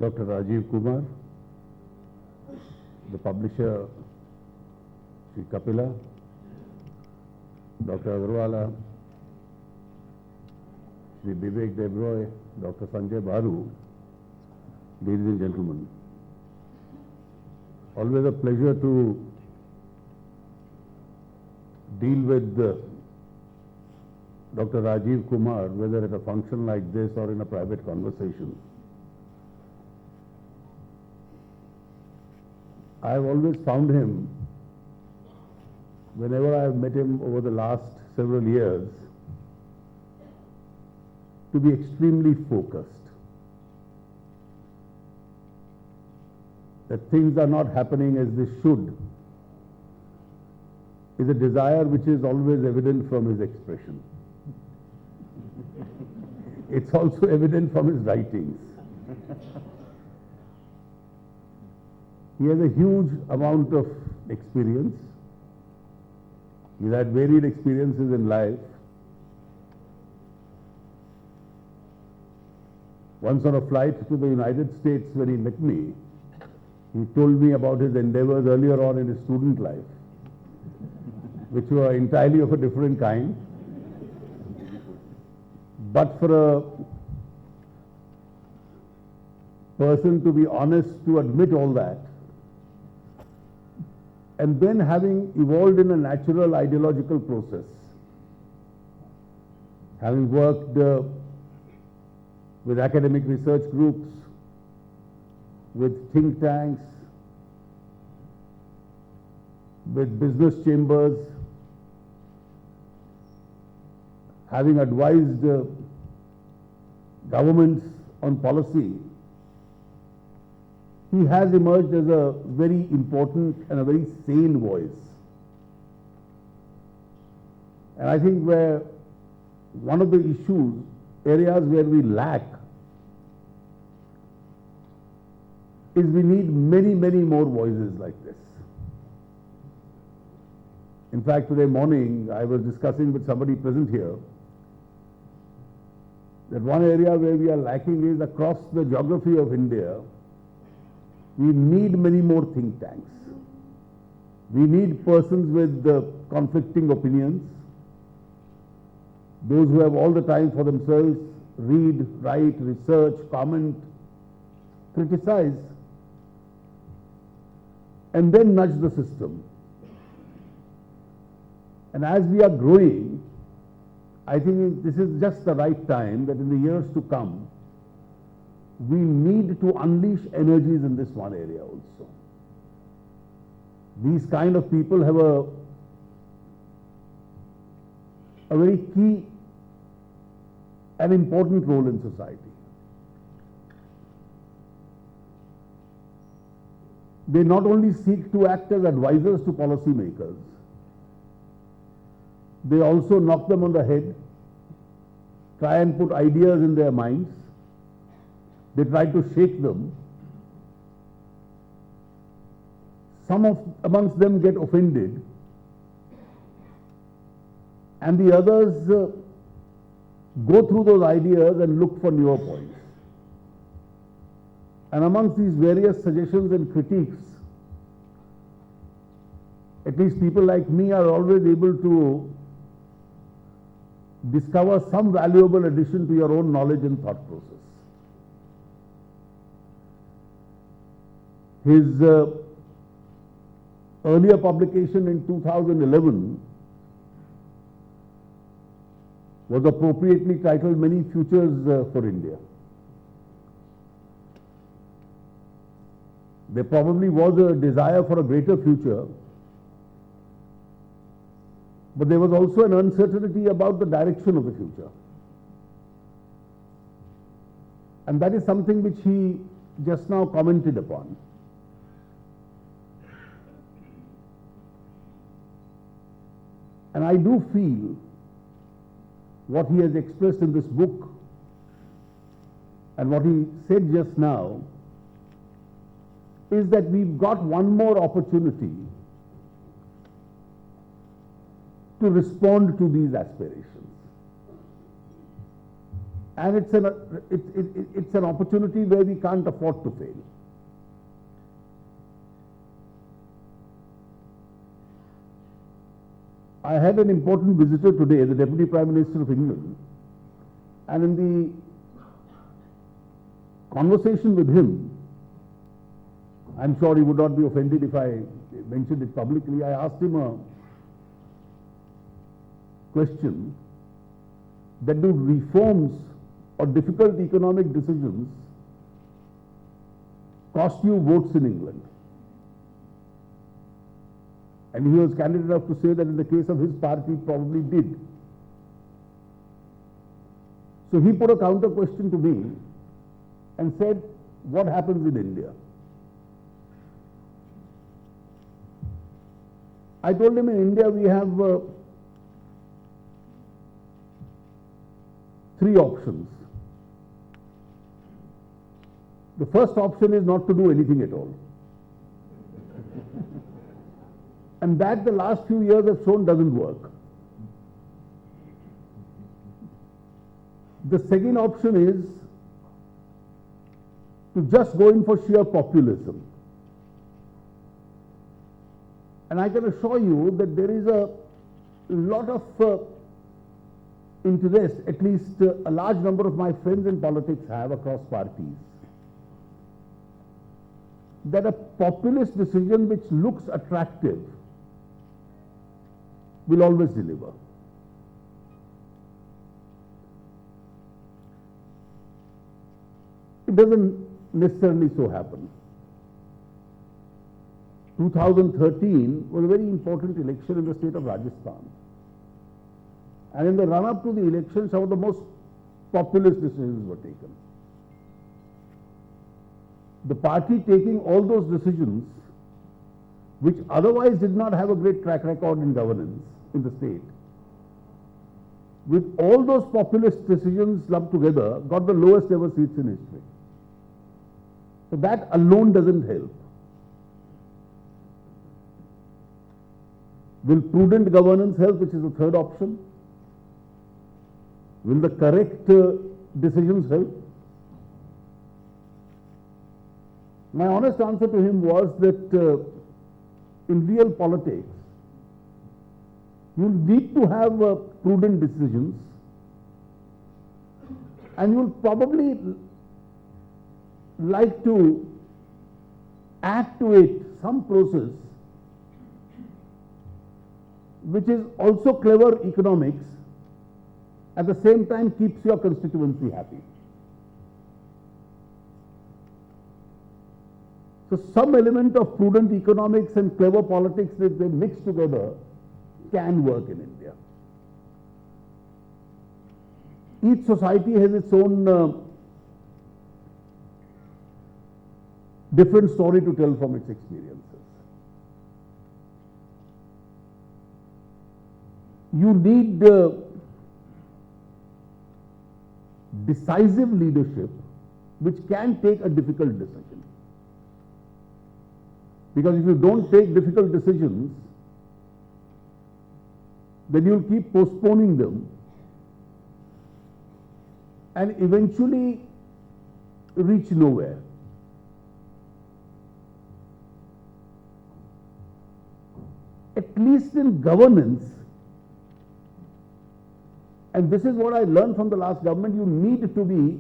Dr. Rajiv Kumar, the publisher Sri Kapila, Dr. Agarwala, Sri Vivek Debroy, Dr. Sanjay Baru, ladies and gentlemen. Always a pleasure to deal with Dr. Rajiv Kumar, whether at a function like this or in a private conversation. I have always found him, whenever I have met him over the last several years, to be extremely focused. That things are not happening as they should is a desire which is always evident from his expression. It's also evident from his writings. He has a huge amount of experience. He's had varied experiences in life. Once on a flight to the United States when he met me, he told me about his endeavors earlier on in his student life, which were entirely of a different kind. But for a person to be honest to admit all that, and then having evolved in a natural ideological process, having worked with academic research groups, with think tanks, with business chambers, having advised governments on policy, he has emerged as a very important and a very sane voice. And I think where one of the areas where we lack, is we need many, many more voices like this. In fact, today morning I was discussing with somebody present here that one area where we are lacking is across the geography of India, we need many more think tanks. We need persons with conflicting opinions, those who have all the time for themselves, read, write, research, comment, criticize, and then nudge the system. And as we are growing, I think this is just the right time that in the years to come, we need to unleash energies in this one area also. These kind of people have a very key and important role in society. They not only seek to act as advisors to policymakers, they also knock them on the head, try and put ideas in their minds, they try to shake them. Some amongst them get offended, and the others go through those ideas and look for newer points. And amongst these various suggestions and critiques, at least people like me are always able to discover some valuable addition to your own knowledge and thought process. His earlier publication in 2011 was appropriately titled Many Futures for India. There probably was a desire for a greater future, but there was also an uncertainty about the direction of the future. And that is something which he just now commented upon. And I do feel what he has expressed in this book and what he said just now is that we've got one more opportunity to respond to these aspirations. And it's an opportunity where we can't afford to fail. I had an important visitor today, the Deputy Prime Minister of England, and in the conversation with him, I'm sure he would not be offended if I mentioned it publicly, I asked him a question that do reforms or difficult economic decisions cost you votes in England? And he was candid enough to say that in the case of his party, it probably did. So he put a counter question to me and said, what happens in India? I told him in India we have three options. The first option is not to do anything at all. And that the last few years have shown doesn't work. The second option is to just go in for sheer populism. And I can assure you that there is a lot of interest, at least a large number of my friends in politics have across parties, that a populist decision which looks attractive will always deliver. It doesn't necessarily so happen. 2013 was a very important election in the state of Rajasthan. And in the run-up to the election, some of the most populist decisions were taken. The party taking all those decisions, which otherwise did not have a great track record in governance in the state, with all those populist decisions lumped together, got the lowest ever seats in history. So that alone doesn't help. Will prudent governance help, which is the third option? Will the correct decisions help? My honest answer to him was that in real politics, you need to have prudent decisions, and you'll probably like to add to it some process which is also clever economics, at the same time keeps your constituency happy. So some element of prudent economics and clever politics, if they mix together, can work in India. Each society has its own different story to tell from its experiences. You need decisive leadership which can take a difficult decision. Because if you don't take difficult decisions, then you'll keep postponing them and eventually reach nowhere. At least in governance, and this is what I learned from the last government, you need to be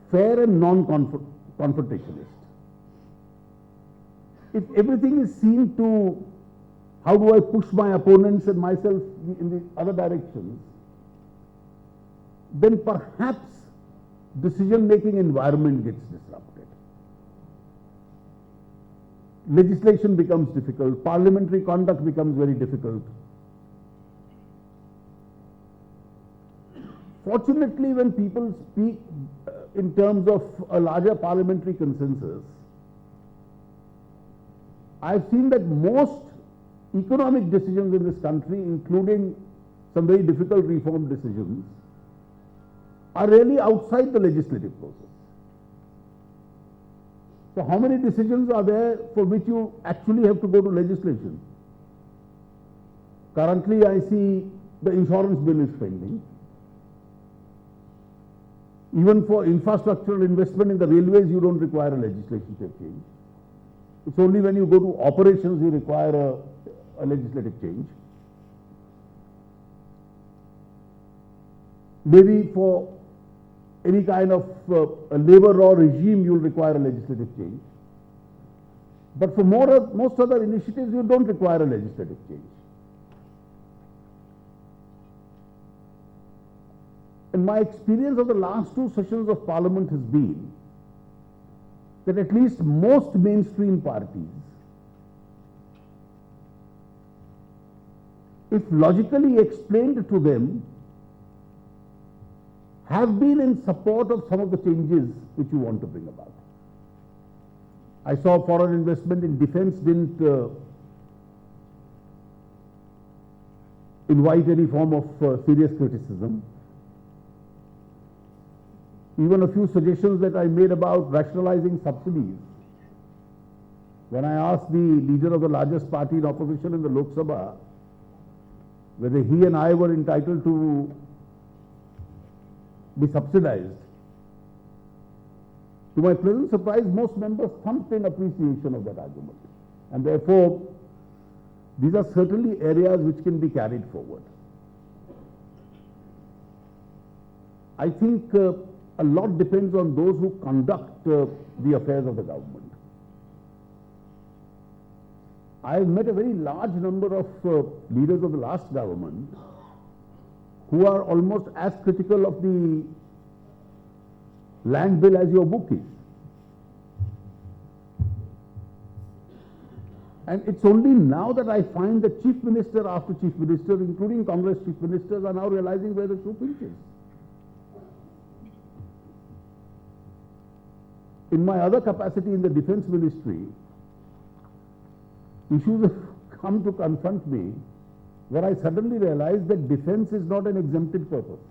fair and non-confrontationist. If everything is seen to how do I push my opponents and myself in the other directions, then perhaps decision-making environment gets disrupted. Legislation becomes difficult, parliamentary conduct becomes very difficult. Fortunately, when people speak in terms of a larger parliamentary consensus, I've seen that most economic decisions in this country, including some very difficult reform decisions, are really outside the legislative process. So how many decisions are there for which you actually have to go to legislation? Currently, I see the insurance bill is pending. Even for infrastructural investment in the railways, you don't require a legislative change. It's only when you go to operations you require a legislative change. Maybe for any kind of a labor law regime, you'll require a legislative change. But for most other initiatives, you don't require a legislative change. And my experience of the last two sessions of Parliament has been that at least most mainstream parties, if logically explained to them, have been in support of some of the changes which you want to bring about. I saw foreign investment in defense didn't invite any form of serious criticism. Even a few suggestions that I made about rationalizing subsidies. When I asked the leader of the largest party in opposition in the Lok Sabha whether he and I were entitled to be subsidized, to my pleasant surprise, most members thumped in appreciation of that argument. And therefore, these are certainly areas which can be carried forward. I think a lot depends on those who conduct the affairs of the government. I have met a very large number of leaders of the last government who are almost as critical of the land bill as your book is. And it's only now that I find that chief minister after chief minister, including Congress chief ministers, are now realizing where the shoe pinches. In my other capacity in the defense ministry, issues have come to confront me where I suddenly realized that defense is not an exempted purpose.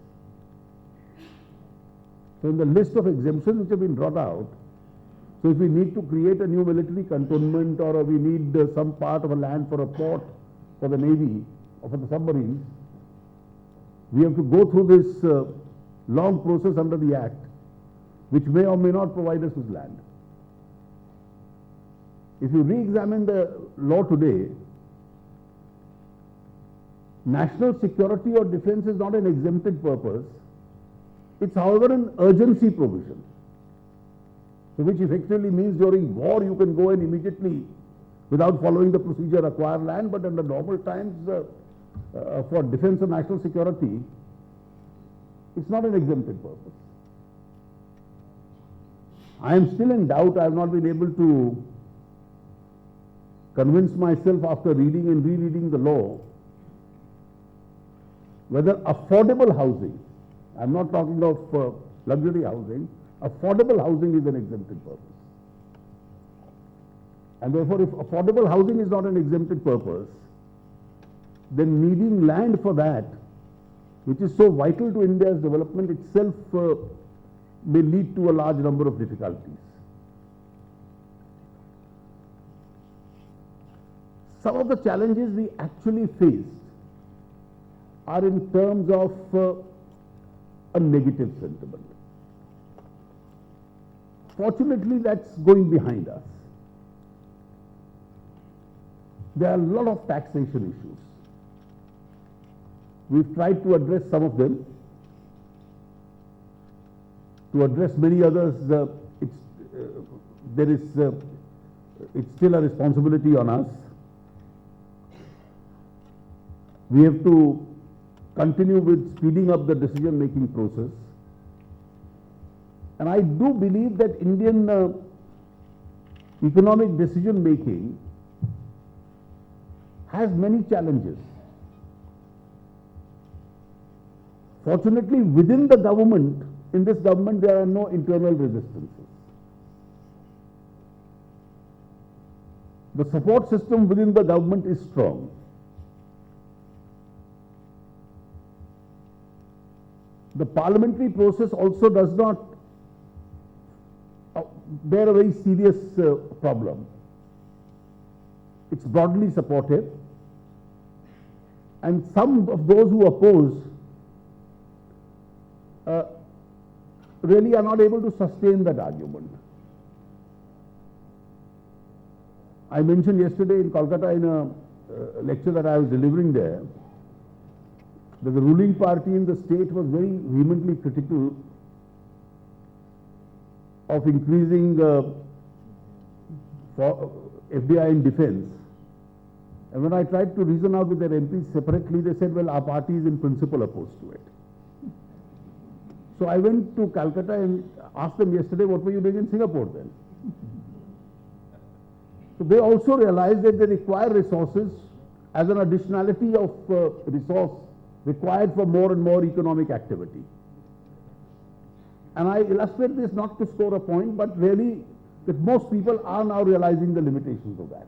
So in the list of exemptions which have been brought out, so if we need to create a new military cantonment or we need some part of a land for a port for the Navy or for the submarines, we have to go through this long process under the Act, which may or may not provide us with land. If you re-examine the law today, national security or defense is not an exempted purpose. It's, however, an urgency provision. So which effectively means during war you can go and immediately, without following the procedure, acquire land, but under normal times for defense and national security, it's not an exempted purpose. I am still in doubt. I have not been able to convince myself after reading and rereading the law whether affordable housing, I am not talking of luxury housing, affordable housing is an exempted purpose. And therefore, if affordable housing is not an exempted purpose, then needing land for that, which is so vital to India's development itself, may lead to a large number of difficulties. Some of the challenges we actually faced are in terms of a negative sentiment. Fortunately, that's going behind us. There are a lot of taxation issues. We've tried to address some of them. To address many others, it's still a responsibility on us. We have to continue with speeding up the decision-making process. And I do believe that Indian economic decision-making has many challenges. Fortunately, within the government, in this government, there are no internal resistances. The support system within the government is strong. The parliamentary process also does not bear a very serious problem. It's broadly supportive. And some of those who oppose really are not able to sustain that argument. I mentioned yesterday in Kolkata in a lecture that I was delivering there that the ruling party in the state was very vehemently critical of increasing for FDI in defense. And when I tried to reason out with their MPs separately, they said, well, our party is in principle opposed to it. So I went to Calcutta and asked them yesterday, what were you doing in Singapore then? So they also realized that they require resources as an additionality of resource required for more and more economic activity. And I illustrate this not to score a point, but really that most people are now realizing the limitations of that.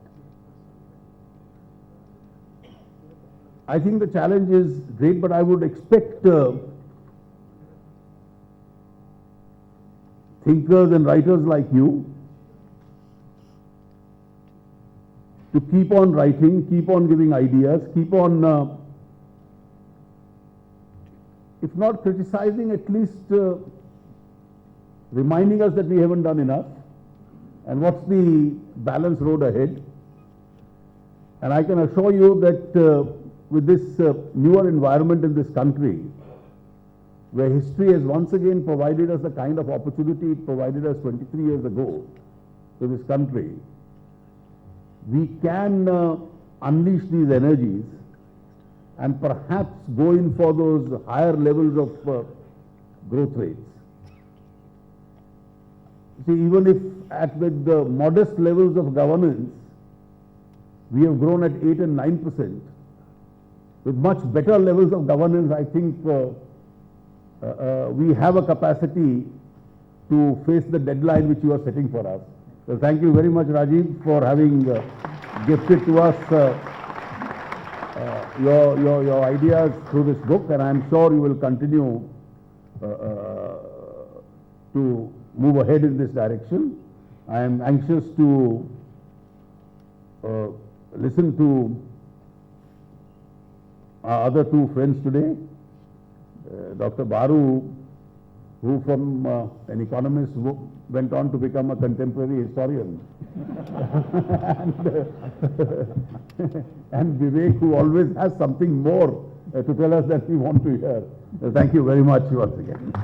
I think the challenge is great, but I would expect thinkers and writers like you to keep on writing, keep on giving ideas, keep on, if not criticizing, at least reminding us that we haven't done enough and what's the balanced road ahead. And I can assure you that with this newer environment in this country, where history has once again provided us the kind of opportunity it provided us 23 years ago to this country, we can unleash these energies and perhaps go in for those higher levels of growth rates. See, even if with the modest levels of governance, we have grown at 8 and 9%, with much better levels of governance, I think we have a capacity to face the deadline which you are setting for us. So thank you very much, Rajiv, for having gifted to us your ideas through this book, and I am sure you will continue to move ahead in this direction. I am anxious to listen to our other two friends today, Dr. Baru, who from an economist went on to become a contemporary historian, and Vivek, who always has something more to tell us that we want to hear. Thank you very much once again.